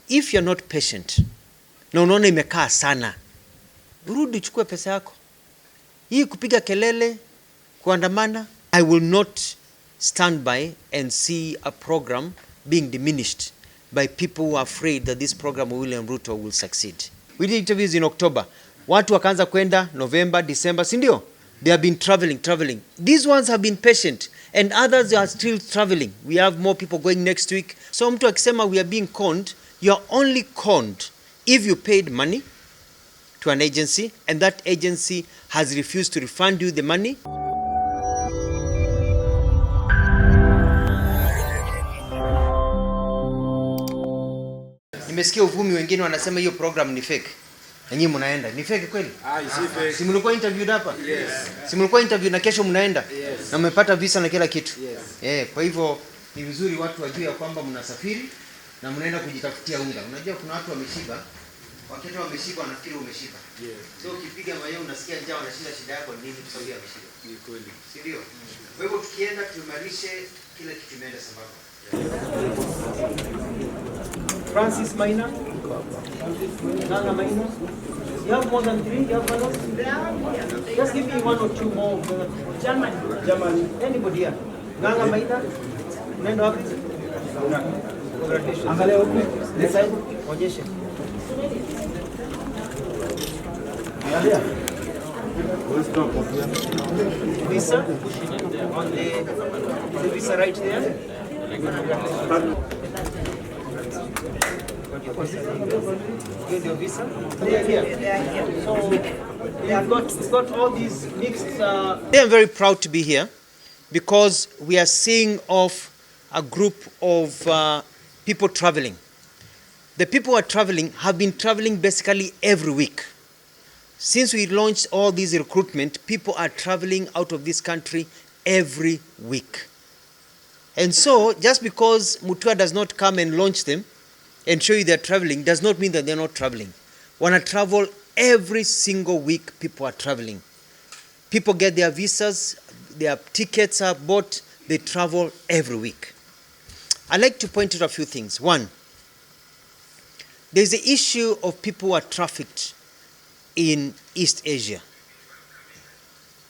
if you're not patient na unaona imekaa sana, rudi uchukue pesa yako. Hii kupiga kelele, kuandamana, I will not stand by and see a program being diminished by people who are afraid that this program of William Ruto will succeed. We did interviews in October. Watu wakaanza kwenda November, December, si ndio? They have been traveling. These ones have been patient and others are still traveling. We have more people going next week. So mtu akisema we are being conned, you are only conned if you paid money to an agency and that agency has refused to refund you the money. Nimesikia uvumi wengine wanasema hiyo program ni fake. Na nyinyi mnaenda. Ni fake kweli? Si fake. Si mlikuwa interviewed hapa? Yes. Si mlikuwa interview na kesho mnaenda? Yes. Na mmepata visa na kila kitu? Yes. Kwa hivyo ni vizuri watu wajue ya kwamba mnasafiri na mnaenda kujitafutia unga. Unajua kuna watu wameshiba. Wakati wameshiba wanafikiri umeshiba. Yes. So ukipiga mayo unasikia njaa unashinda shida yako nini kwa sababu ameshiba. Ni kweli. Si ndio? Kwa hivyo tukienda tuimarishe kila kitu imeenda sambamba. Francis Maina. Nana Maina. You have more than 3? You have one? Just give me 1 or 2 more. German. Anybody here? Nana Maina. Nendo hapo. Congratulations. Angalia huko. This side. Onyesha. Angalia. Stop here. Visa on the, is the visa right there? Get your visa. They are here. So it's got all these mixed. I am very proud to be here because we are seeing off a group of people traveling. The people who are traveling have been traveling basically every week. Since we launched all these recruitment, people are traveling out of this country every week. And so, just because Mutua does not come and launch them and show you they're traveling, does not mean that they're not traveling. Wanna travel every single week, people are traveling. People get their visas, their tickets are bought, they travel every week. I'd like to point out a few things. One, there's the issue of people who are trafficked in East Asia.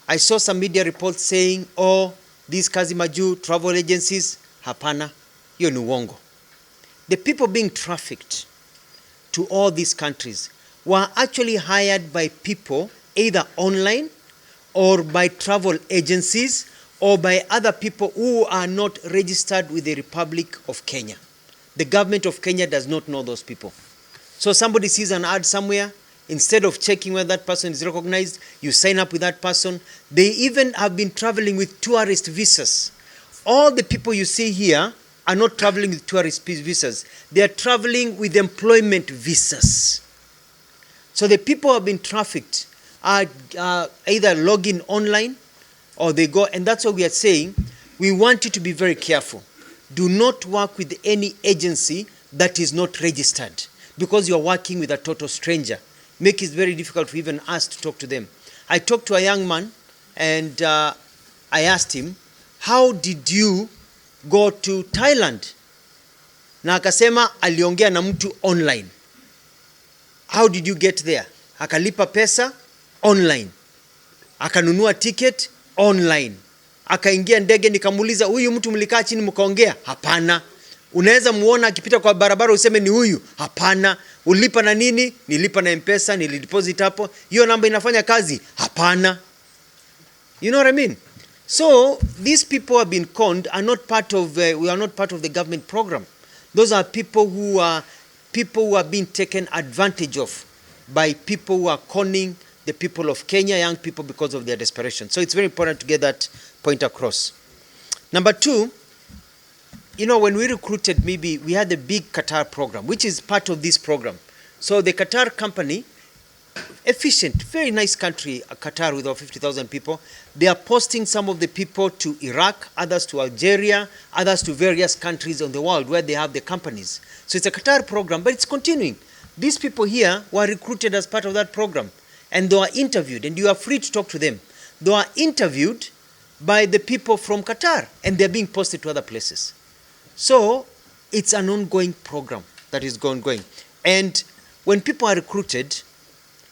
I saw some media reports saying, oh, these Kazi Majuu travel agencies, hapana, hiyo ni uongo. The people being trafficked to all these countries were actually hired by people either online or by travel agencies or by other people who are not registered with the Republic of Kenya. The government of Kenya does not know those people. So somebody sees an ad somewhere, instead of checking whether that person is recognized, you sign up with that person. They even have been traveling with tourist visas. All the people you see here are not traveling with tourist visas. They are traveling with employment visas. So the people who have been trafficked are either log in online or they go, and that's what we are saying. We want you to be very careful. Do not work with any agency that is not registered because you are working with a total stranger. Make it very difficult for even us to talk to them. I talked to a young man and I asked him, how did you go to Thailand? Na akasema aliongea na mtu online. How did you get there? Akalipa pesa online. Akanunua ticket online. Akaingia ndege, nikamuuliza huyu mtu mlikaa chini mkaongea? Hapana. Unaweza muona akipita kwa barabara useme ni huyu? Hapana. Ulipa na nini? Nilipa na M-Pesa, nilideposit hapo. Hiyo namba inafanya kazi? Hapana. You know what I mean? So these people have been conned, are not part of we are not part of the government program. Those are people who are being taken advantage of by people who are conning the people of Kenya, young people, because of their desperation. So it's very important to get that point across. Number 2, you know, when we recruited, maybe we had the big Qatar program, which is part of this program. So the Qatar company, efficient, very nice country, Qatar with over 50,000 people. They are posting some of the people to Iraq, others to Algeria, others to various countries in the world where they have the companies. So it's a Qatar program, but it's continuing. These people here were recruited as part of that program, and they were interviewed, and you are free to talk to them. They were interviewed by the people from Qatar, and they're being posted to other places. So it's an ongoing program. that is going. And when people are recruited,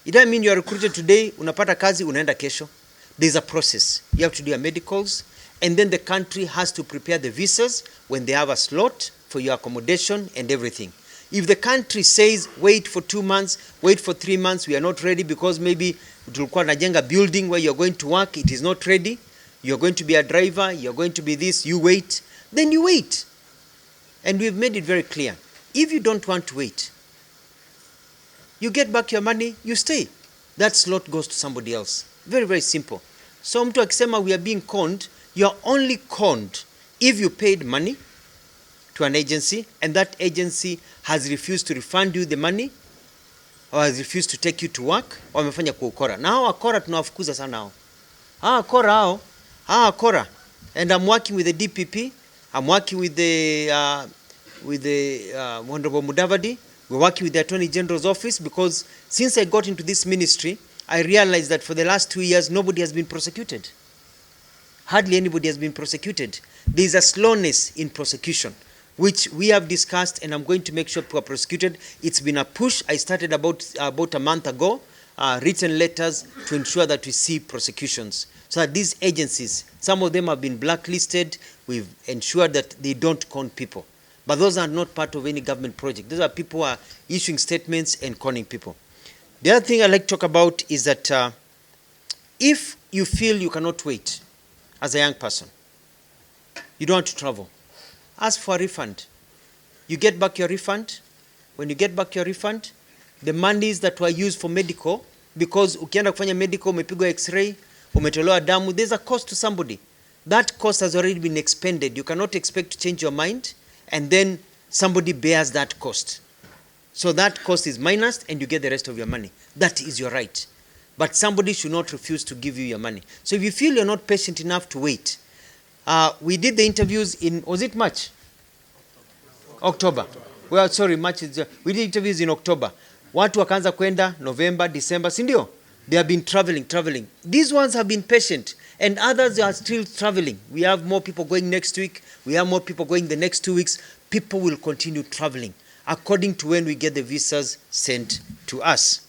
it doesn't mean you are recruited today, unapata kazi, unaenda kesho. There's a process. You have to do your medicals, and then the country has to prepare the visas when they have a slot for your accommodation and everything. If the country says, wait for 2 months, wait for 3 months, we are not ready because maybe tulikuwa najenga building where you're going to work, it is not ready, you're going to be a driver, you're going to be this, you wait, then you wait. And we've made it very clear. If you don't want to wait, you get back your money, you stay. That slot goes to somebody else. Very, very simple. So mtu akisema we are being conned, you are only conned if you paid money to an agency and that agency has refused to refund you the money or has refused to take you to work, or wamefanya kwa ukora. Na hao wakora tunawafukuza sana hao. Hao wakora. And I'm working with the DPP, I'm working with the Honorable Mudavadi, we're working with the Attorney General's office, because since I got into this ministry, I realized that for the last 2 years, nobody has been prosecuted. Hardly anybody has been prosecuted. There is a slowness in prosecution, which we have discussed, and I'm going to make sure people are prosecuted. It's been a push. I started about a month ago, written letters to ensure that we see prosecutions. So that these agencies, some of them have been blacklisted. We've ensured that they don't con people. But those are not part of any government project. Those are people who are issuing statements and conning people. The other thing I'd like to talk about is that if you feel you cannot wait as a young person, you don't want to travel, ask for a refund. You get back your refund. When you get back your refund, the monies that were used for medical, because ukienda kufanya medical, umepigwa x-ray, umetolewa damu, there's a cost to somebody. That cost has already been expended. You cannot expect to change your mind and then somebody bears that cost. So that cost is minus and you get the rest of your money. That is your right. But somebody should not refuse to give you your money. So if you feel you're not patient enough to wait, we did the interviews in, was it March? October. Well, sorry, March is, we did interviews in October. Watu wakaanza kwenda November, December, si ndio? They have been traveling. These ones have been patient, and others are still traveling. We have more people going next week. We have more people going the next 2 weeks. People will continue traveling according to when we get the visas sent to us.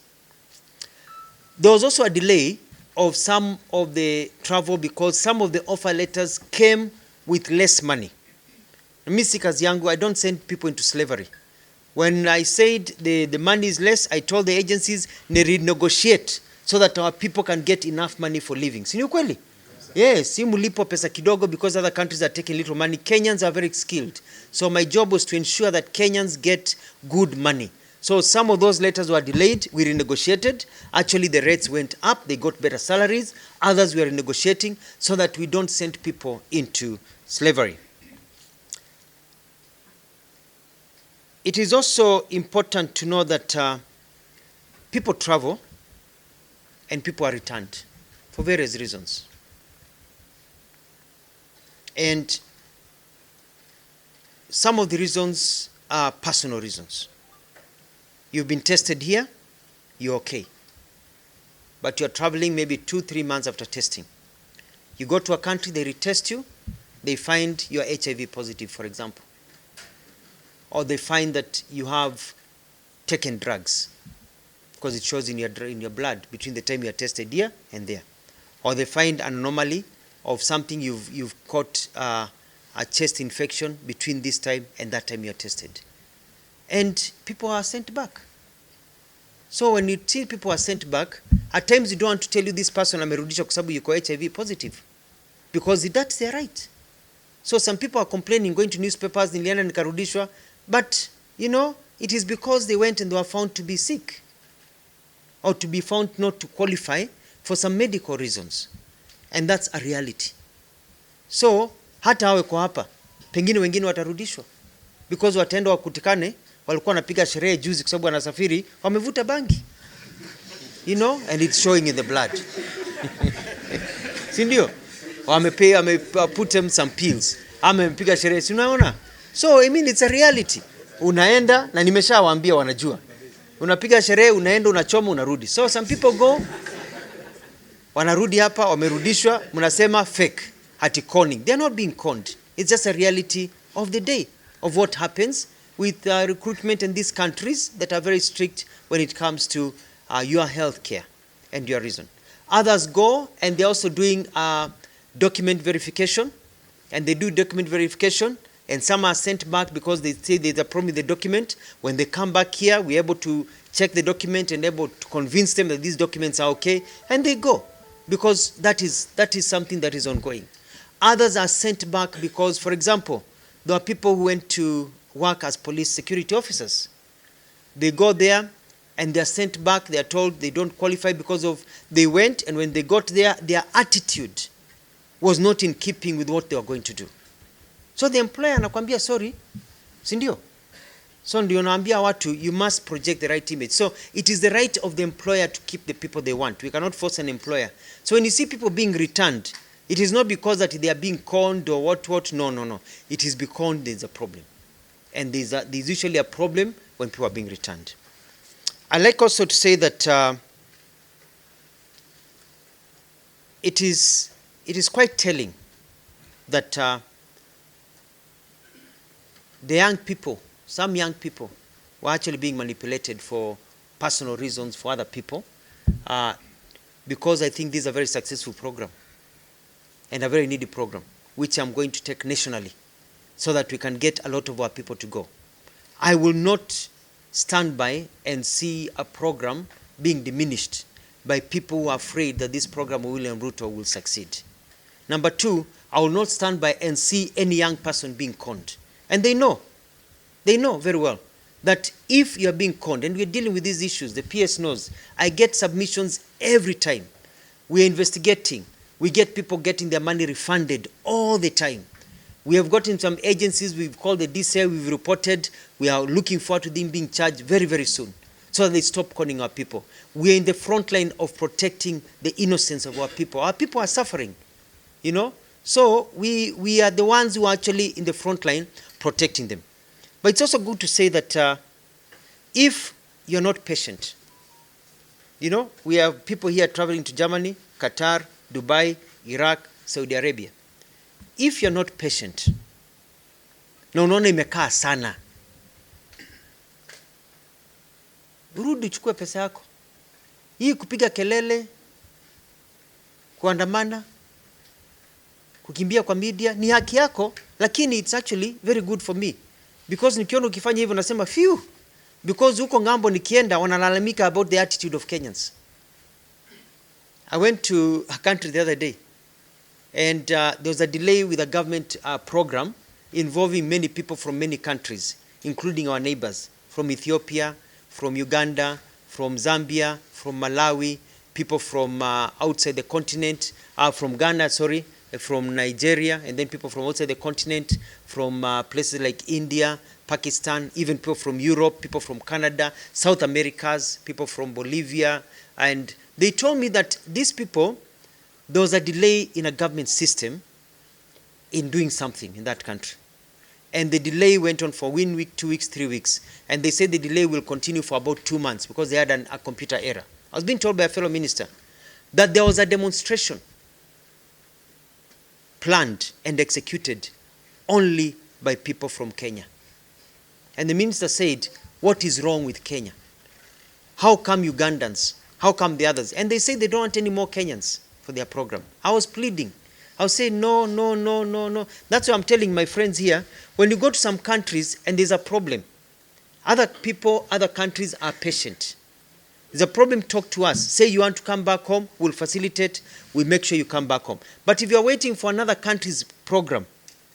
There was also a delay of some of the travel because some of the offer letters came with less money. Me si kazi yangu, I don't send people into slavery. When I said the money is less, I told the agencies they renegotiate so that our people can get enough money for living. Si ni ukweli? Yes, si mulipo pesa kidogo because other countries are taking little money. Kenyans are very skilled. So my job was to ensure that Kenyans get good money. So some of those letters were delayed. We renegotiated. Actually, the rates went up. They got better salaries. Others we are renegotiating so that we don't send people into slavery. It is also important to know that people travel and people are returned for various reasons. And some of the reasons are personal reasons. You've been tested here, you're okay. But you're traveling maybe 2-3 months after testing. You go to a country, they retest you, they find you're HIV positive, for example. Or they find that you have taken drugs because it shows in your blood between the time you are tested here and there. Or they find an anomaly of something you've caught a chest infection between this time and that time you are tested. And people are sent back. So when you see people are sent back, at times you don't want to tell you this person amerudishwa kwa sababu yuko HIV positive, because that's their right. So some people are complaining, going to newspapers, nilienda nikarudishwa, but you know, it is because they went and they were found to be sick or to be found not to qualify for some medical reasons. And that's a reality. So hata hawe kwa hapa, pengine wengine watarudishwa because wataenda wakutikane walikuwa wanapiga sherehe juzi kwa sababu wanasafiri wamevuta bangi, you know, and it's showing in the blood. Si ndio? Put them some pills, amepiga sherehe, si unaona? So I mean, it's a reality. Unaenda na nimeshawaambia wanajua, unapiga sherehe, unaenda unachoma, unarudi. So some people go, wanarudi hapa wamerudishwa, mnasema fake, hati conning. They are not being conned. It's just a reality of the day, of what happens. with recruitment in these countries that are very strict when it comes to your health care and your reason. Others go and they're also doing document verification, and they do document verification, and some are sent back because they say there's a problem with the document. When they come back here, we're able to check the document and able to convince them that these documents are okay, and they go, because that is something that is ongoing. Others are sent back because, for example, there are people who went to work as police security officers. They go there and they are sent back. They are told they don't qualify because of they went, and when they got there, their attitude was not in keeping with what they were going to do. So the employer anakuambia sorry, si ndio? So ndio naambia watu, you must project the right image. So it is the right of the employer to keep the people they want. We cannot force an employer. So when you see people being returned, it is not because that they are being conned or what. No. It is because there's a problem. And there's usually a problem when people are being returned. I like also to say that it is quite telling that the young people, some young people, were actually being manipulated for personal reasons for other people, because I think this is a very successful program and a very needy program, which I'm going to take nationally so that we can get a lot of our people to go. I will not stand by and see a program being diminished by people who are afraid that this program of William Ruto will succeed. Number two, I will not stand by and see any young person being conned. And they know very well that if you are being conned, and we're dealing with these issues, the PS knows, I get submissions every time. We're investigating. We get people getting their money refunded all the time. We have gotten some agencies, we've called the DCI, we've reported, we are looking forward to them being charged very, very soon, so that they stop conning our people. We are in the front line of protecting the innocence of our people. Our people are suffering, you know. So we are the ones who are actually in the front line protecting them. But it's also good to say that if you're not patient, you know, we have people here traveling to Germany, Qatar, Dubai, Iraq, Saudi Arabia. If you're not patient, na unaona imekaa sana, rudi uchukue pesa yako. Hii kupiga kelele, kuandamana, kukimbia kwa media ni haki yako, lakini it's actually very good for me, because nikiona ukifanya hivyo nasema phew, because huko ngambo nikienda wanalalamika about the attitude of Kenyans. I went to a country the other day, and there was a delay with a government program involving many people from many countries, including our neighbors, from Ethiopia, from Uganda, from Zambia, from Malawi, people from outside the continent, from Ghana, from Nigeria, and then people from outside the continent, from places like India, Pakistan, even people from Europe, people from Canada, South Americas, people from Bolivia. And they told me that these people, there was a delay in a government system in doing something in that country. And the delay went on for 1 week, 2 weeks, 3 weeks. And they said the delay will continue for about 2 months because they had a computer error. I was being told by a fellow minister that there was a demonstration planned and executed only by people from Kenya. And the minister said, what is wrong with Kenya? How come Ugandans? How come the others? And they say they don't want any more Kenyans for their program. I was pleading. I was saying, no. That's why I'm telling my friends here, when you go to some countries and there's a problem, other people, other countries are patient. There's a problem, talk to us. Say you want to come back home, we'll facilitate, we'll make sure you come back home. But if you're waiting for another country's program,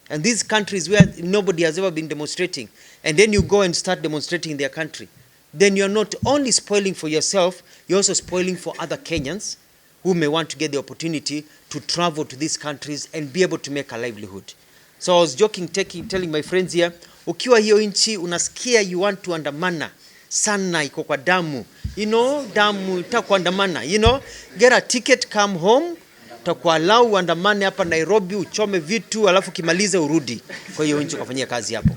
and these countries where nobody has ever been demonstrating, and then you go and start demonstrating in their country, then you're not only spoiling for yourself, you're also spoiling for other Kenyans who may want to get the opportunity to travel to these countries and be able to make a livelihood. So I was joking, telling my friends here, ukiwa hiyo nchi unasikia you want to andamana sana, iko kwa damu, you know, damu itakuandamana, you know, get a ticket, come home, takualau uandamane hapa Nairobi, uchome vitu, alafu kimalize urudi kwa hiyo nchi ukafanyia kazi hapo.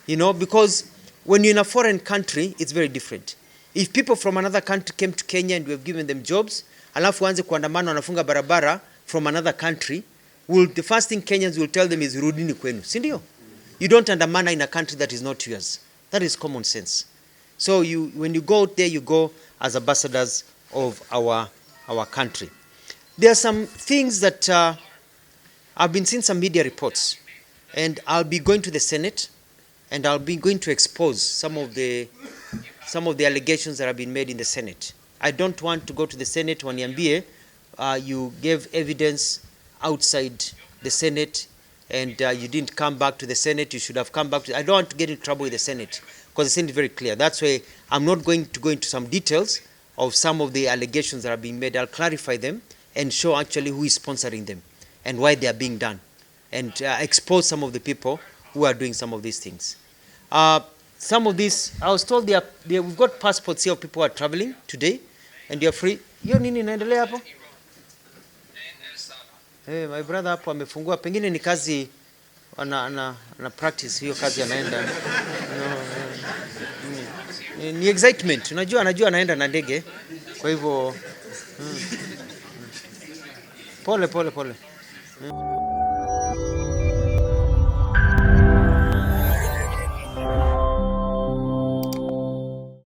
You know, because when you're in a foreign country, it's very different. If people from another country came to Kenya and we have given them jobs, alafu wanze kuandamana wanafunga barabara from another country, the first thing Kenyans will tell them is rudini kwenu, si ndio? You don't andamana in a country that is not yours. That is common sense. So when you go out there, you go as ambassadors of our country. There are some things that I've been seeing some media reports, and I'll be going to the Senate, and I'll be going to expose some of the allegations that have been made in the Senate. I don't want to go to the Senate waniambie you gave evidence outside the Senate and you didn't come back to the Senate. You should have come back to. I don't want to get in trouble with the Senate because the Senate is very clear. That's why I'm not going to go into some details of some of the allegations that are being made. I'll clarify them and show actually who is sponsoring them and why they are being done, and expose some of the people who are doing some of these things. Some of these, I was told we've got passports here of people who are traveling today and they are free. Hiyo nini inaendelea hapo? My brother hapo amefungua, pengine ni kazi ana practice hiyo kazi anaenda. Ni excitement. Unajua anajua anaenda na ndege. Kwa hivyo pole.